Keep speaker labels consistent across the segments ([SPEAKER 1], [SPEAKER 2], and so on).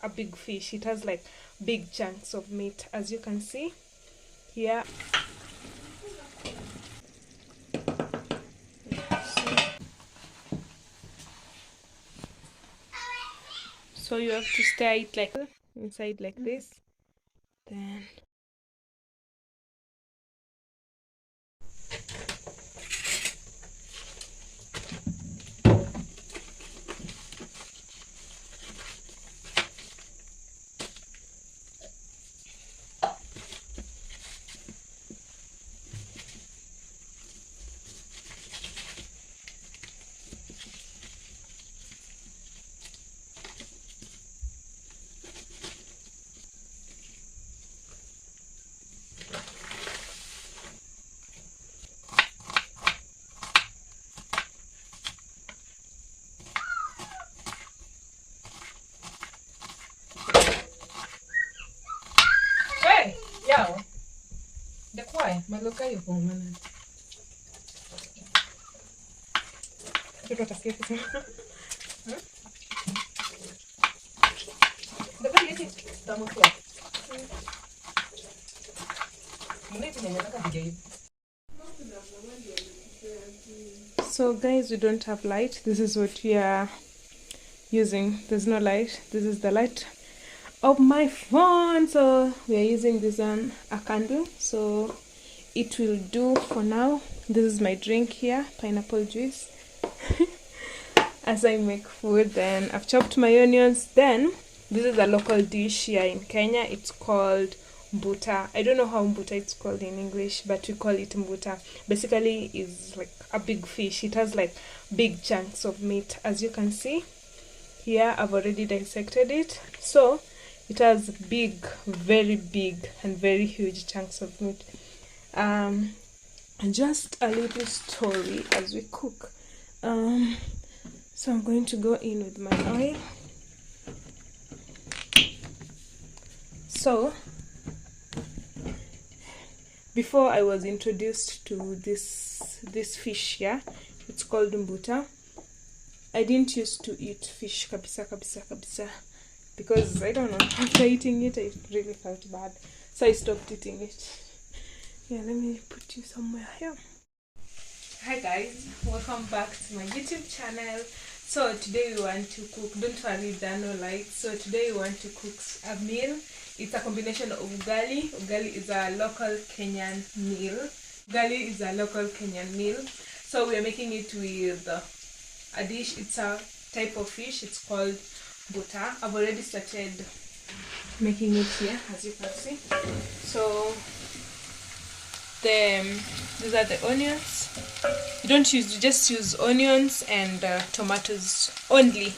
[SPEAKER 1] a big fish. It has like big chunks of meat, as you can see here. So you have to stir it like inside like this, then
[SPEAKER 2] Yao. The kwai, maloka yuko mana.
[SPEAKER 1] Mtoto atasikia kusema.
[SPEAKER 2] Dapat yeti tamu kwa. Mune tunataka kujaribu.
[SPEAKER 1] So guys, we don't have light. This is what we are using. There's no light. This is the light of my phone, so we are using this on a candle, so it will do for now. This is my drink here, pineapple juice. As I make food, then I've chopped my onions. Then this is a local dish here in Kenya. It's called mbuta. I don't know how mbuta it's called in English, but we call it mbuta. Basically is like a big fish. It has like big chunks of meat, as you can see here. I've already dissected it, so it has big, very big and very huge chunks of meat. And just a little story as we cook. So I'm going to go in with my oil. So before I was introduced to this fish here, it's called mbuta. I didn't used to eat fish kabisa, because I don't know, after eating it I really felt bad, so I stopped eating it. Yeah, let me put you somewhere here. Hi guys, welcome back to my YouTube channel. So today we want to cook, don't worry, there are no lights. So today we want to cook a meal. It's a combination of ugali. Ugali is a local Kenyan meal. So we are making it with a dish. It's a type of fish. It's called butter. I've already started making it here, as you can see. So these are the onions. You just use onions and tomatoes only.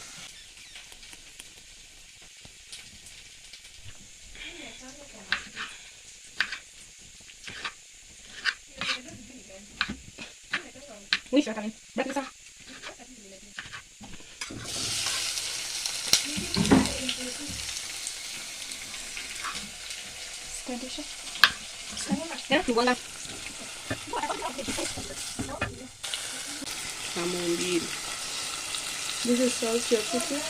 [SPEAKER 1] This is salt you're cooking.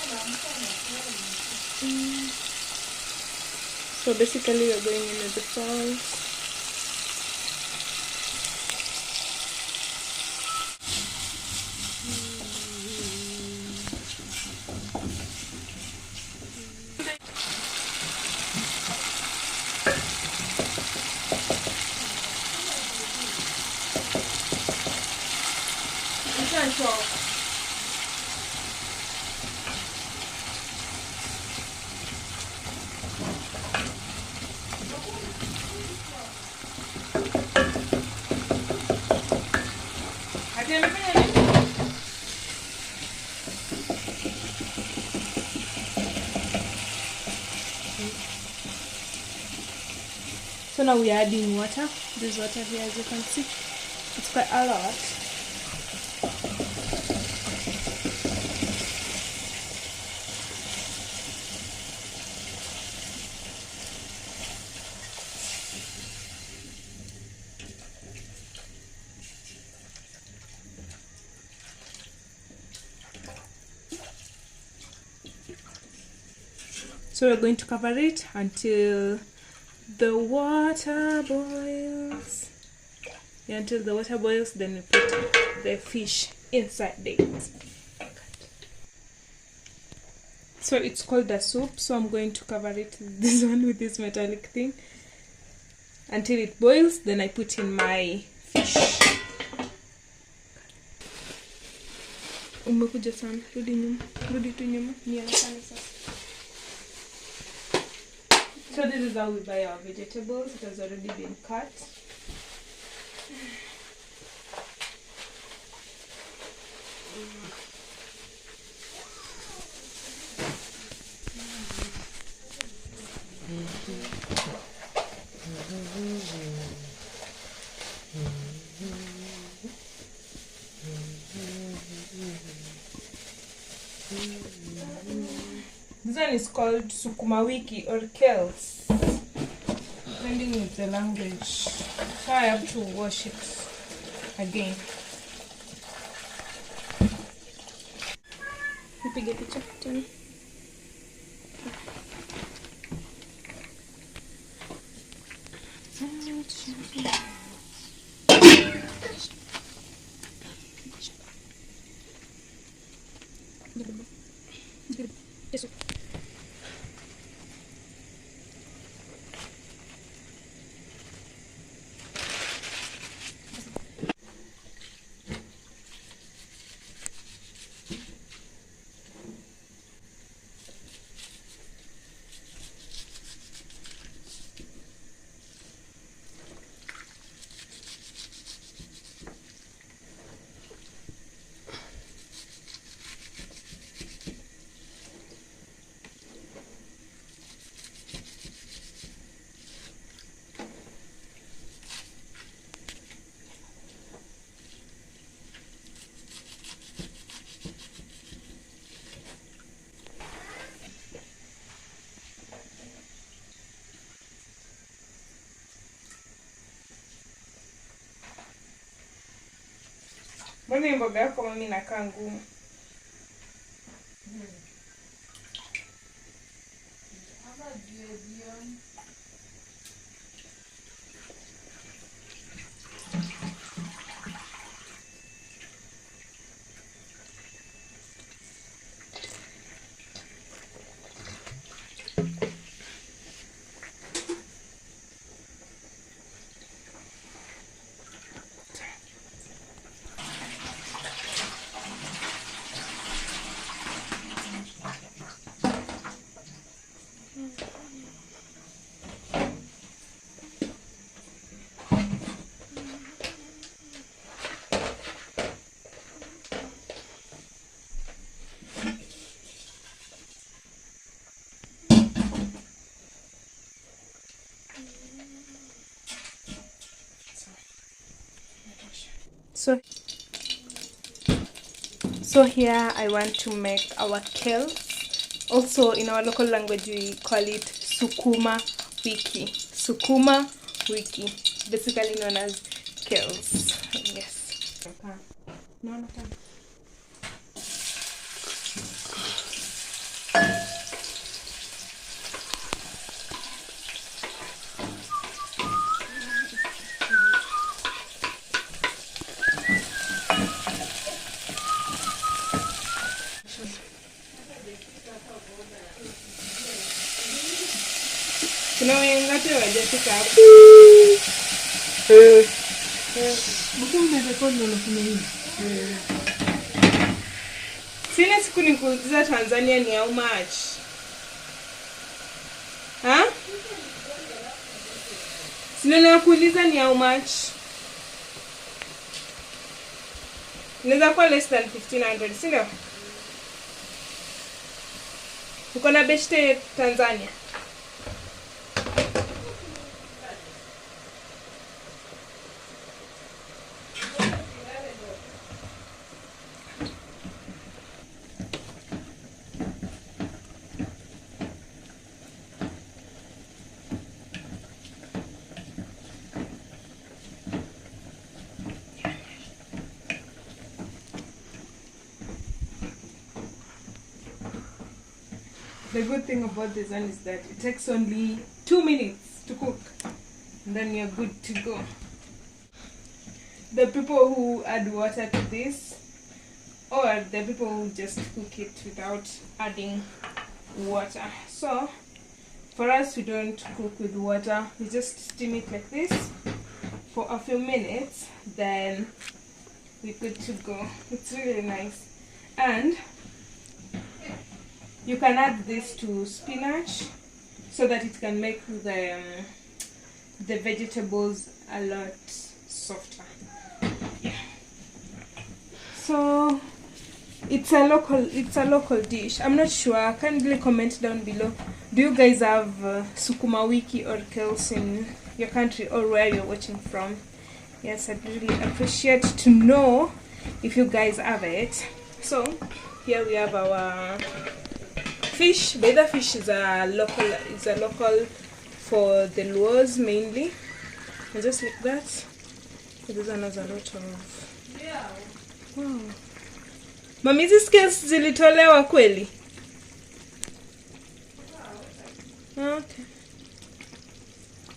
[SPEAKER 1] So basically we're going in with the salt. So now we are adding water. This water here, as you can see, it's quite a lot. So we're going to cover it until the water boils. Yeah, until the water boils, then we put the fish inside it. So it's called a soup, so I'm going to cover it, this one, with this metallic thing until it boils. Then I put in my fish. Umekuja sana, rudi nyuma, rudi tu nyuma, nionekane sasa. So this is how we buy our vegetables. It has already been cut. This one is called sukuma wiki or kales, depending with the language. So I have to wash it again. Nipige picha tena. Mbona mboga yako mami inakaa ngumu? So here I want to make our kale. Also in our local language we call it sukuma wiki. Sukuma wiki, basically known as kales. Yes. No. Kuna wengine wajafika hapo. Mbona mnarekodi unafanya hivi? Sina siku nikuuliza Tanzania ni how much? Ha? Sina nakuuliza ni how much? Inaweza kuwa less than 1500, si ndio? Uko na beshte Tanzania? The good thing about this one is that it takes only 2 minutes to cook, and then you're good to go. The people who add water to this, or the people who just cook it without adding water. So for us, we don't cook with water, we just steam it like this for a few minutes, then we're good to go. It's really nice. And you can add this to spinach so that it can make the vegetables a lot softer. Yeah. So it's a local dish. I'm not sure. Kindly comment down below. Do you guys have sukuma wiki or kales in your country or where you're watching from? Yes, I'd really appreciate to know if you guys have it. So here we have our fish. Beda fish is a local for the Luos mainly. And just like that. This one has a lot of. Wow. Mami, hizi scales zilitolewa kweli? Okay.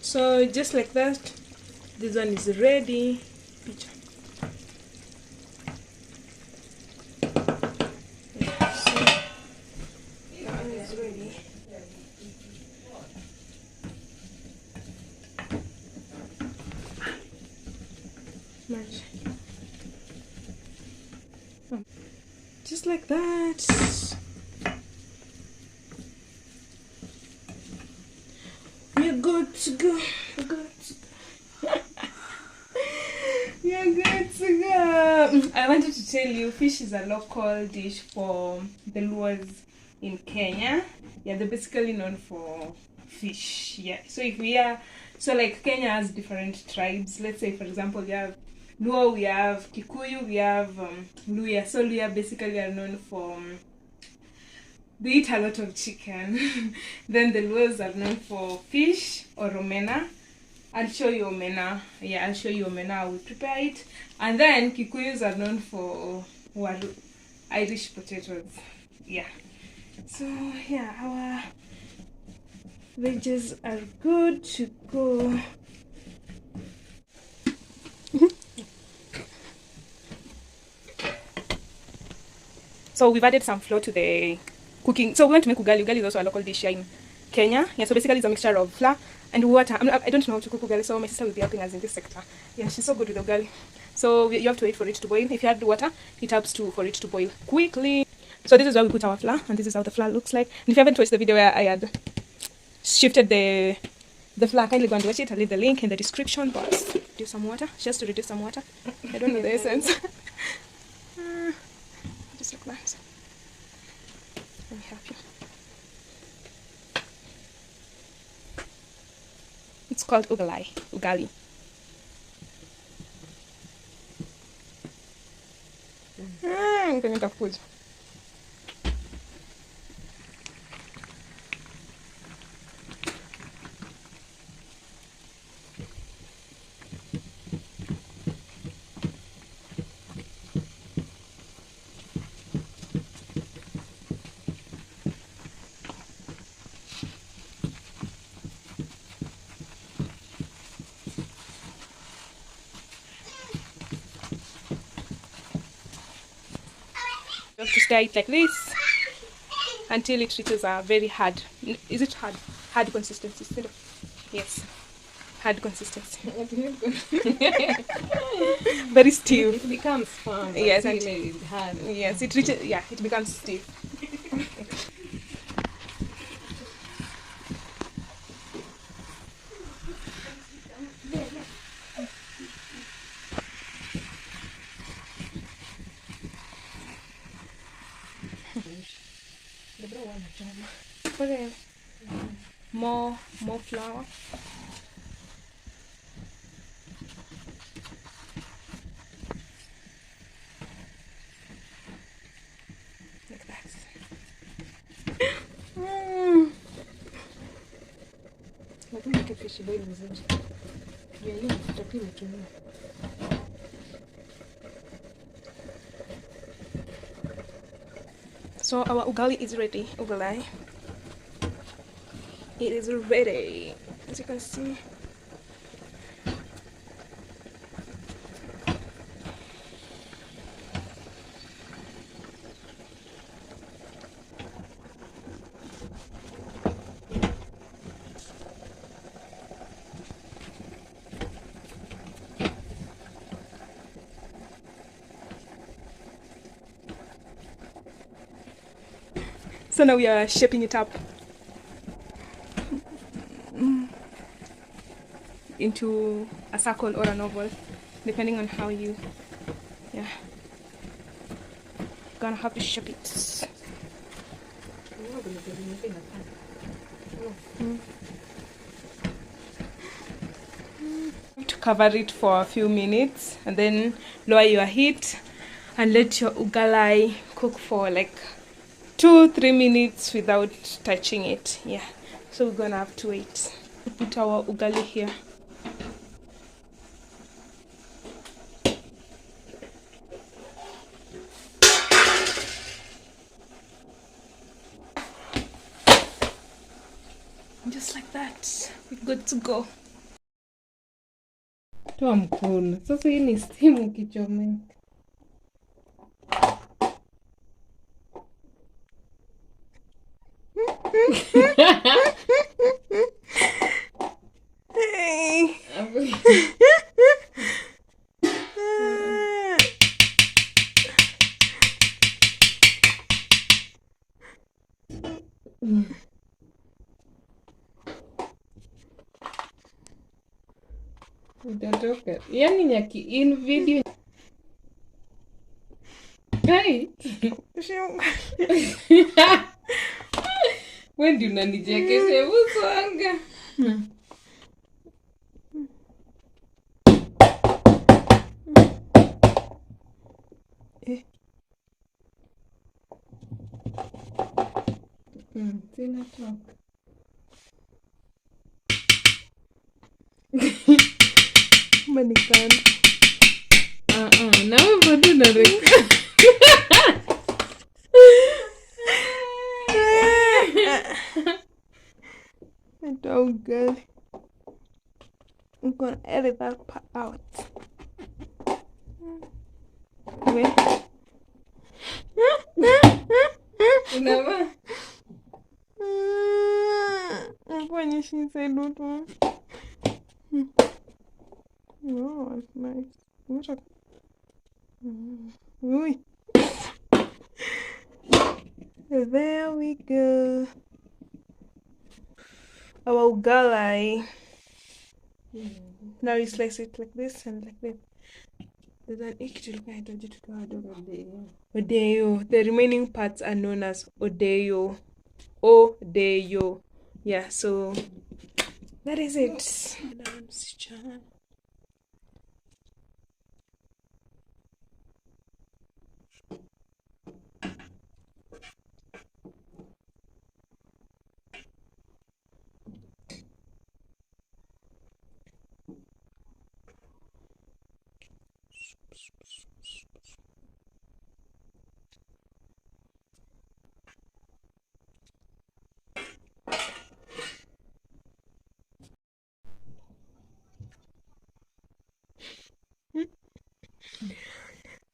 [SPEAKER 1] So just like that, this one is ready. Picture. Yeah, so that one is ready. Much. Just like that. We're good to go. We're good to go. We're good to go. I wanted to tell you, fish is a local dish for the Luos in Kenya. Yeah, they're basically known for fish. Yeah. So if we are, so like Kenya has different tribes. Let's say, for example, we have Luo, we have Kikuyu, we have Luya. So Luya basically are known for they eat a lot of chicken. Then the Luos are known for fish or omena. I'll show you omena. Yeah, I'll show you omena how we prepare it. And then Kikuyus are known for Irish potatoes. Yeah. So yeah, our veggies are good to go. So we've added some flour to the cooking. So we want to make ugali. Ugali is also a local dish here in Kenya. Yeah, so basically it's a mixture of flour and water. I don't know how to cook ugali, so my sister will be helping us in this sector. Yeah, she's so good with ugali. So you have to wait for it to boil. If you add the water, it helps for it to boil quickly. So this is where we put our flour, and this is how the flour looks like. And if you haven't watched the video where I had shifted the flour, kindly go and watch it. I'll leave the link in the description box. Do some water, just to reduce some water. I don't know the essence. Just like that. Let me help you. It's called ugali. Can you food? You have to stir it like this until it reaches a very hard. Is it hard? Hard consistency. Yes, hard consistency. Very stiff.
[SPEAKER 2] It becomes firm.
[SPEAKER 1] Yes,
[SPEAKER 2] and hard.
[SPEAKER 1] Yes, it reaches. Yeah, it becomes stiff. Okay. More flour. Like that.
[SPEAKER 2] Lakini ukifishi boil vizuri. Jua hiyo utakiwa utumie.
[SPEAKER 1] So our ugali is ready. Ugali. It is ready, as you can see. So now we are shaping it up into a circle or an oval, depending on how you, yeah. Gonna have to shape it. To cover it for a few minutes and then lower your heat and let your ugali cook for like 2-3 minutes without touching it. Yeah, so we're gonna have to wait. Put our ugali here. Just like that, we're good to go.
[SPEAKER 2] Toa mkono. Sasa hii ni stimu kichomeka.
[SPEAKER 1] Hey.
[SPEAKER 2] Utatoka. Yaani nyaki in video. Hey. Wewe ndio unanichekesha uso anga. Sina toka.
[SPEAKER 1] Manikana.
[SPEAKER 2] Na wewe bado unareka.
[SPEAKER 1] Oh god, I'm gonna edit that part out. Wait.
[SPEAKER 2] Unava?
[SPEAKER 1] When she said no to no, it's nice. What a Ui. There we go. Our ugali. Now you slice it like this and like that. Then odeyo. The remaining parts are known as odeyo. Odeyo. Yeah, so that is it.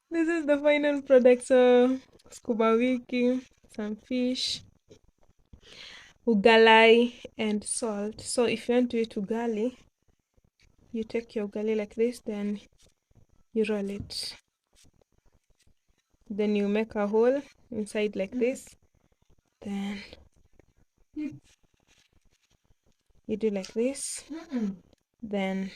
[SPEAKER 1] This is the final product. So scuba wiki, some fish, ugali, and salt. So if you want to eat ugali, you take your ugali like this, then you roll it. Then you make a hole inside like this. Then you do like this. Then